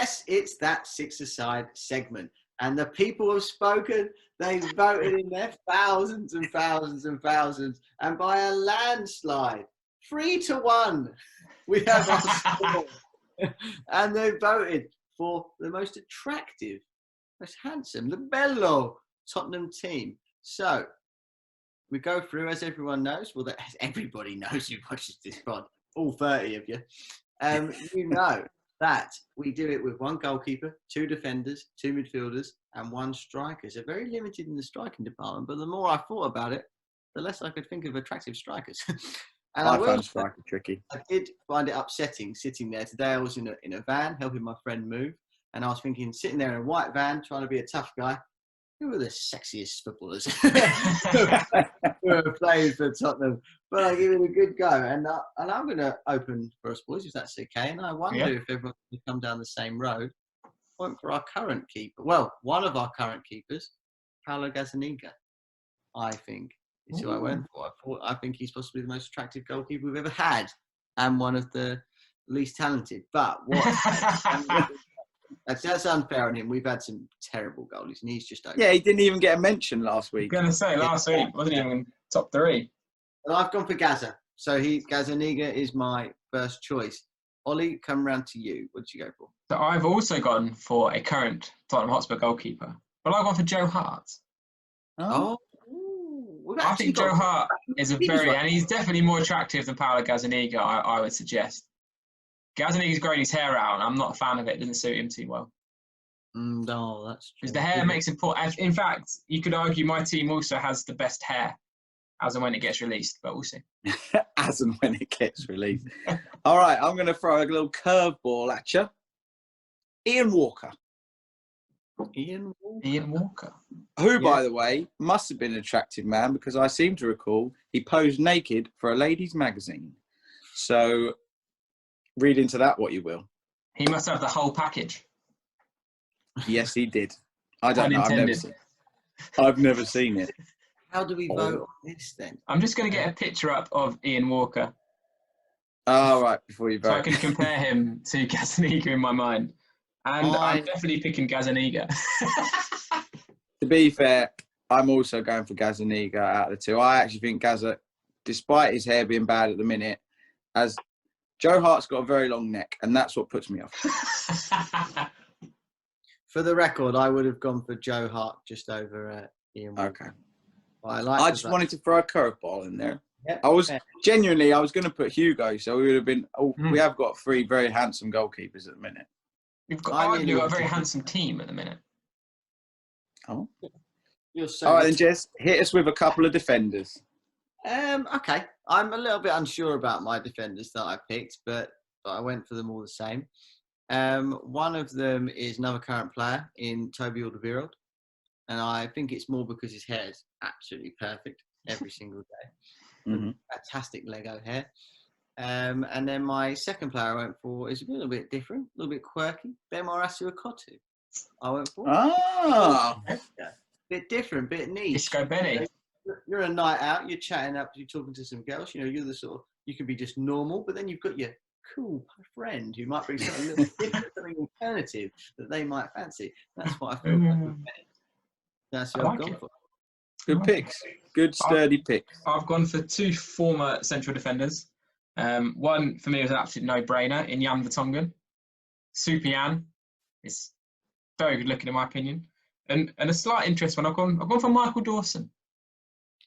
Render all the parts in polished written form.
Yes, it's that six-a-side segment. And the people have spoken. They voted in their thousands and thousands and thousands. And by a landslide, 3-1, we have our score. And they voted for the most attractive, most handsome, the bello Tottenham team. So we go through, as everyone knows, well, as everybody knows who watches this pod, all 30 of you, you know that we do it with one goalkeeper, 2 defenders, 2 midfielders, and 1 striker. So very limited in the striking department. But the more I thought about it, the less I could think of attractive strikers. And I found striker tricky. I did find it upsetting sitting there. Today I was in a van helping my friend move. And I was thinking, sitting there in a white van, trying to be a tough guy, who are the sexiest footballers who are playing for Tottenham? But I give it a good go. And I'm going to open for us, boys, if that's okay. And I wonder if everyone can come down the same road. Went for our current keeper. Well, one of our current keepers, Paolo Gazzaniga, I think, is who I went for. I think he's possibly the most attractive goalkeeper we've ever had and one of the least talented. But what... That's unfair on him. We've had some terrible goalies, and he's just over. Yeah, he didn't even get a mention last week. I was going to say, last week wasn't even top 3. And I've gone for Gaza. So Gazzaniga is my first choice. Ollie, come round to you. What did you go for? So I've also gone for a current Tottenham Hotspur goalkeeper, but I've gone for Joe Hart. Oh. I think Joe Hart is and he's definitely more attractive than Paolo Gazzaniga, I would suggest. Gazzaniga's growing his hair out, and I'm not a fan of it. It doesn't suit him too well. No, that's true. Because the hair makes it poor. In fact, you could argue my team also has the best hair as and when it gets released, but we'll see. As and when it gets released. All right, I'm going to throw a little curveball at you. Ian Walker. Ian Walker. Who, by the way, must have been an attractive man because I seem to recall he posed naked for a ladies' magazine. So... read into that what you will. He must have the whole package. Yes, he did. I don't know. I've never seen it. How do we vote on this then? I'm just going to get a picture up of Ian Walker. Oh, right, before you vote. So I can compare him to Gazzaniga in my mind. And I'm definitely picking Gazzaniga. To be fair, I'm also going for Gazzaniga out of the 2. I actually think Gazza, despite his hair being bad at the minute, as Joe Hart's got a very long neck, and that's what puts me off. For the record, I would have gone for Joe Hart just over Ian Walker. Okay. Well, I just wanted to throw a curveball in there. Yep. I was going to put Hugo, so we would have been. We have got 3 very handsome goalkeepers at the minute. We've got a very handsome team at the minute. Oh. You're so all right, then, Jess, hit us with a couple of defenders. Okay. I'm a little bit unsure about my defenders that I picked, but I went for them all the same. One of them is another current player in Toby Alderweireld, and I think it's more because his hair is absolutely perfect every single day. Mm-hmm. Fantastic Lego hair. And then my second player I went for is a little bit different, a little bit quirky. Bemar Asuakotu. I went for. Ah. Bit different, bit niche. Disco Benny. You're a night out, you're chatting up, you're talking to some girls, you're the sort of, you can be just normal, but then you've got your cool friend who might bring something a little different, something alternative that they might fancy. That's what I feel. That's what I've gone for. Good picks. Good sturdy picks. I've gone for 2 former central defenders. One for me was an absolute no-brainer in Jan Vertonghen. Super Jan is very good looking in my opinion. And a slight interest one. I've gone for Michael Dawson.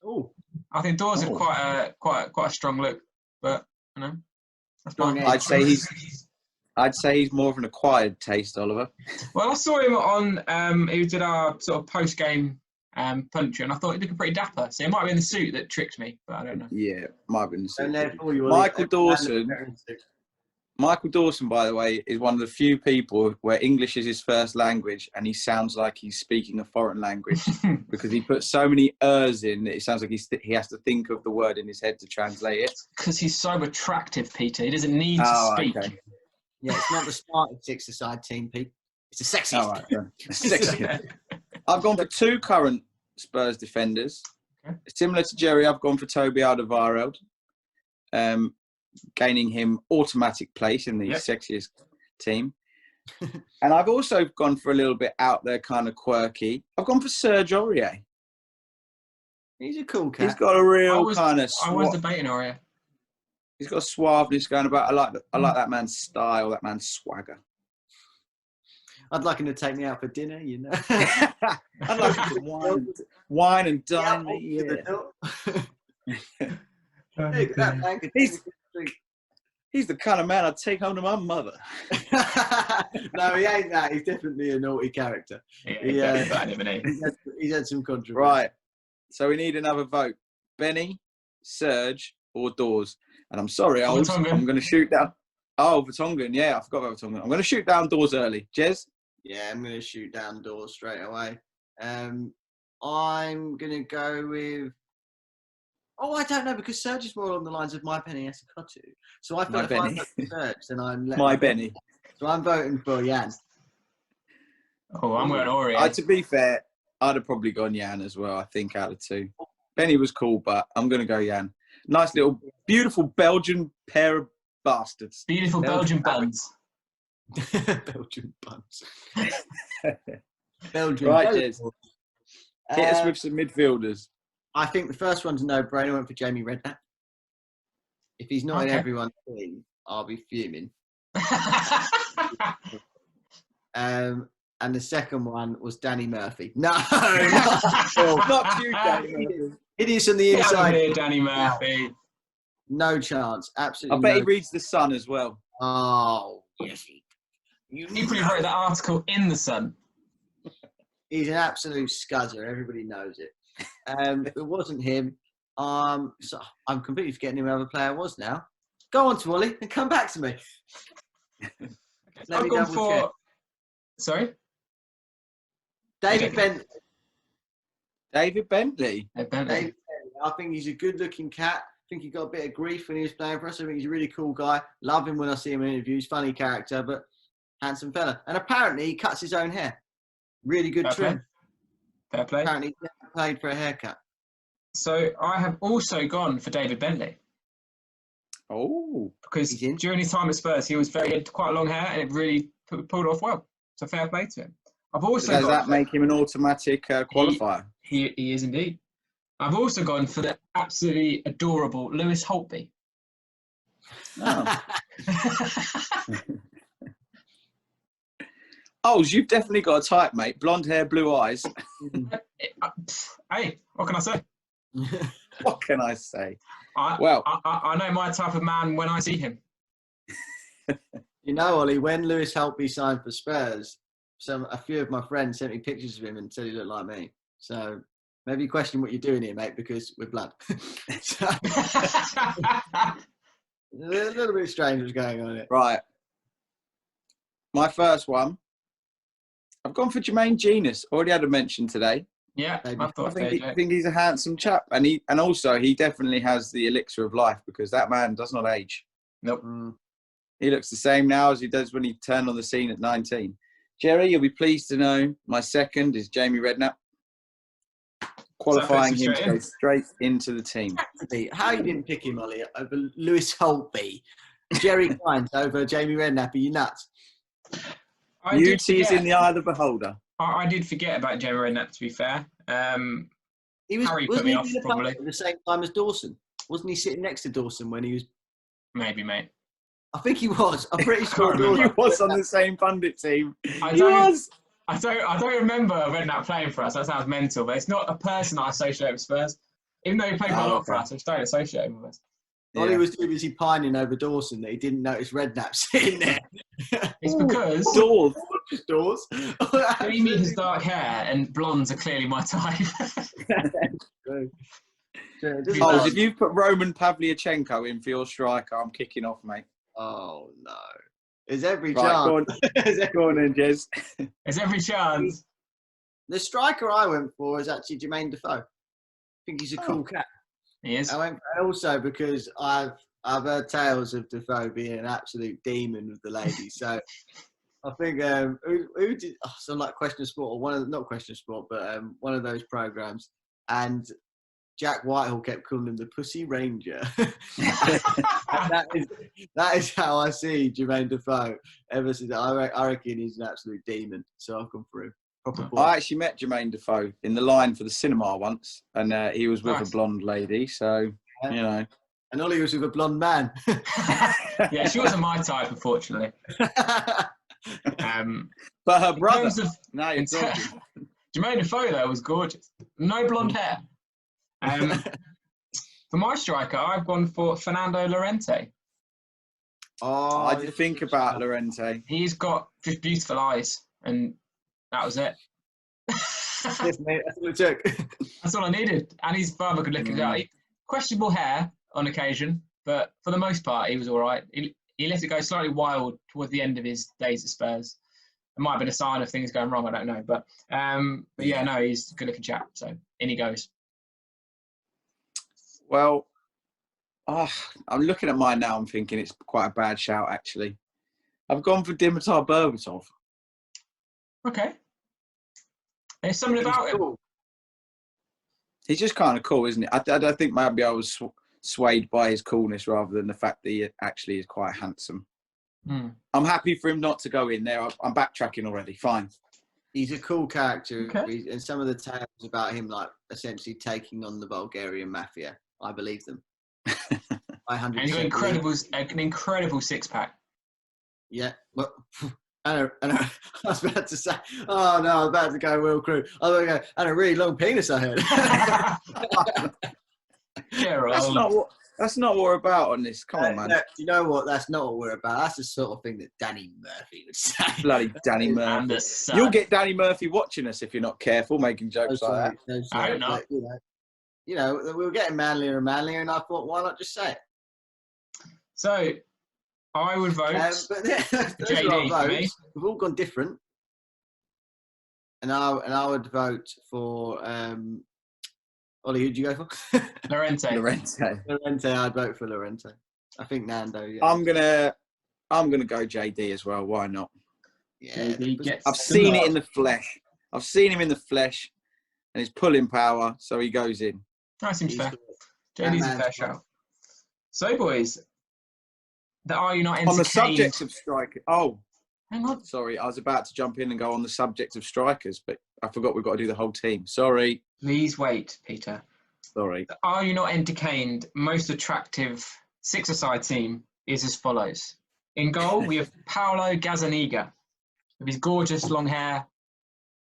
Oh, I think Dawson quite a strong look, but that's fine. I'd say he's more of an acquired taste, Oliver. Well, I saw him on he did our sort of post game puncher, and I thought he looked pretty dapper. So it might have been the suit that tricked me, but I don't know. Yeah, might have been the suit. And therefore Michael Dawson, by the way, is one of the few people where English is his first language and he sounds like he's speaking a foreign language because he puts so many ers in that it sounds like he has to think of the word in his head to translate it. Because he's so attractive, Peter. He doesn't need to speak. Okay. Yeah, it's not the smartest six-a-side team, Pete. It's the sexiest. Right, I've gone for 2 current Spurs defenders. Okay. Similar to Jerry, I've gone for Toby Alderweireld. Gaining him automatic place in the sexiest team. And I've also gone for a little bit out there, kind of quirky. I've gone for Serge Aurier. He's a cool cat. He's got a real kind of. I was debating Aurier. He's got a suaveness going about. I like that man's style, that man's swagger. I'd like him to take me out for dinner, you know. I'd like him to wine and dine me. He's the kind of man I'd take home to my mother. No, he ain't that. He's definitely a naughty character. He's had some controversy. Right. So we need another vote. Benny, Serge, or Dawes. And I'm sorry, I'm going to shoot down. Oh, Vertonghen. Yeah, I forgot about Vertonghen. I'm going to shoot down Dawes early. Jez? Yeah, I'm going to shoot down Dawes straight away. I'm going to go with... Oh, I don't know, because Serge is more along the lines of my Benny Escotu. So I feel if I vote for Serge, then I'm... My Benny. So I'm voting for Jan. Oh, I'm going Aurier. To be fair, I'd have probably gone Jan as well, I think, out of two. Benny was cool, but I'm going to go Jan. Nice little, beautiful Belgian pair of bastards. Beautiful Belgian buns. Belgian buns. Belgian. Right, Jez. Hit us with some midfielders. I think the first one's a no-brainer. Went for Jamie Redknapp. If he's not in everyone's team, I'll be fuming. And the second one was Danny Murphy. No, not you, Danny Murphy. It is on the inside. Here, Danny Murphy. No chance. Absolutely. I bet he reads The Sun as well. Oh, yes. He probably wrote that article in The Sun. He's an absolute scuzzer. Everybody knows it. It wasn't him. So I'm completely forgetting who other player was now. Go on to Ollie and come back to me. I've gone for... Sorry? David Bentley. David Bentley. I think he's a good-looking cat. I think he got a bit of grief when he was playing for us. I think he's a really cool guy. Love him when I see him in interviews. Funny character, but handsome fella. And apparently he cuts his own hair. Really good trim. Fair play. Apparently he's never paid for a haircut. So I have also gone for David Bentley. Oh. Because during his time at Spurs, he had quite long hair and it really pulled off well. So fair play to him. I've also Does that make him an automatic qualifier? He is indeed. I've also gone for the absolutely adorable Lewis Holtby. Oh. Oh, you've definitely got a type, mate. Blonde hair, blue eyes. Hey, what can I say? What can I say? I know my type of man when I see him. You know, Ollie, when Lewis Holtby signed for Spurs, a few of my friends sent me pictures of him and said he looked like me. So maybe question what you're doing here, mate, because we're blood. So, a little bit strange what's going on here. Right. My first one, I've gone for Jermaine Genius. Already had a mention today. Yeah, I think he's a handsome chap, and also he definitely has the elixir of life because that man does not age. Nope. He looks the same now as he does when he turned on the scene at 19. Jerry, you'll be pleased to know my second is Jamie Redknapp, qualifying him to go straight into the team. How you didn't pick him, Ollie, over Lewis Holtby? Jerry Kynes over Jamie Redknapp? Are you nuts? Beauty is in the eye of the beholder. I did forget about Jamie Redknapp, to be fair. Harry put me off, probably. At the same time as Dawson. Wasn't he sitting next to Dawson when he was... Maybe, mate. I think he was. I'm pretty sure he was on the same pundit team. I don't remember Redknapp playing for us. That sounds mental, but it's not a person I associate with Spurs. Even though he played quite a lot for us, I just don't associate him with us. Ollie was too busy pining over Dawson that he didn't notice Redknapp sitting there. It's because... Dawes. Jamie has dark hair and blondes are clearly my type. If you put Roman Pavlyuchenko in for your striker, I'm kicking off, mate. Oh, no. There's every chance. Go on then, Jez. There's every chance. The striker I went for is actually Jermaine Defoe. I think he's a cool cat. He is. I went also because I've heard tales of Defoe being an absolute demon with the ladies. So I think who did some like Question of Sport or not Question of Sport, but one of those programs, and Jack Whitehall kept calling him the Pussy Ranger. that is how I see Jermaine Defoe. Ever since I reckon he's an absolute demon. So I've come through. Proper boy. I actually met Jermaine Defoe in the line for the cinema once, and he was with Nice. a blonde lady. So you know, and Ollie was with a blonde man. Yeah, she wasn't my type, unfortunately. But her brother. Now you're talking. Jermaine Defoe though was gorgeous. No blonde hair. For my striker, I've gone for Fernando Llorente. Oh, I did think about Llorente. He's got just beautiful eyes, and that was it. Yes, mate, that's what it took. That's all I needed. And he's rather good looking guy. Questionable hair on occasion, but for the most part, he was all right. He let it go slightly wild towards the end of his days at Spurs. It might have been a sign of things going wrong, I don't know. But yeah, no, he's a good looking chap. So in he goes. Well, I'm looking at mine now. I'm thinking it's quite a bad shout, actually. I've gone for Dimitar Berbatov. Okay. There's something about him. He's just kind of cool, isn't he? I think maybe I was swayed by his coolness rather than the fact that he actually is quite handsome. I'm happy for him not to go in there. I'm backtracking already. Fine. He's a cool character. Okay. And some of the tales about him, like essentially taking on the Bulgarian mafia, I believe them. And he's got an incredible six-pack. Yeah. Well, I was about to say, oh no, I was about to go Will Crew. I was going to go, and a really long penis, I heard. That's not what we're about on this. Come on, man. No, you know what? That's not what we're about. That's the sort of thing that Danny Murphy would say. Bloody Danny Murphy. You'll get Danny Murphy watching us if you're not careful, making jokes like that. I don't know. You know, we were getting manlier and manlier, and I thought, why not just say it? So, I would vote. But those JD, are our for me. votes. We've all gone different, and I would vote for Ollie. Who'd you go for? Llorente. Llorente. I'd vote for Llorente. I think Nando. Yeah. I'm gonna go JD as well. Why not? Yeah. I've seen it in the flesh. I've seen him in the flesh, and his pulling power. So he goes in. That seems fair. JD's a fair shout. So, boys, are you not entertained? On the subject of striker. Oh, hang on. Sorry, I was about to jump in and go on the subject of strikers, but I forgot we've got to do the whole team. Sorry. Please wait, Peter. Sorry. Are you not entertained? Most attractive six-a-side team is as follows. In goal, we have Paolo Gazzaniga with his gorgeous long hair,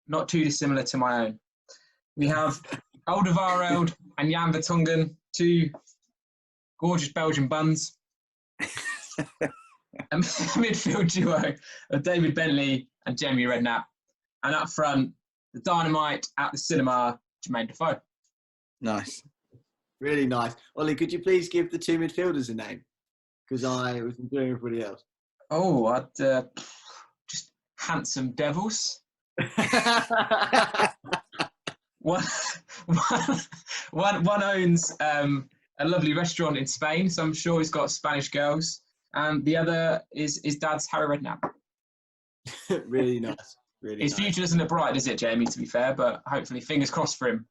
not too dissimilar to my own. We have Alderweireld and Jan Vertonghen, two gorgeous Belgian buns. A midfield duo of David Bentley and Jamie Redknapp. And up front, the dynamite at the cinema, Jermaine Defoe. Nice. Really nice. Ollie, could you please give the two midfielders a name? Because I was doing everybody else. Oh, I'd just handsome devils. One owns a lovely restaurant in Spain, so I'm sure he's got Spanish girls. And the other is his dad's Harry Redknapp. Really nice. Really His nice. future doesn't look bright, does it, Jamie, to be fair? But hopefully, fingers crossed for him.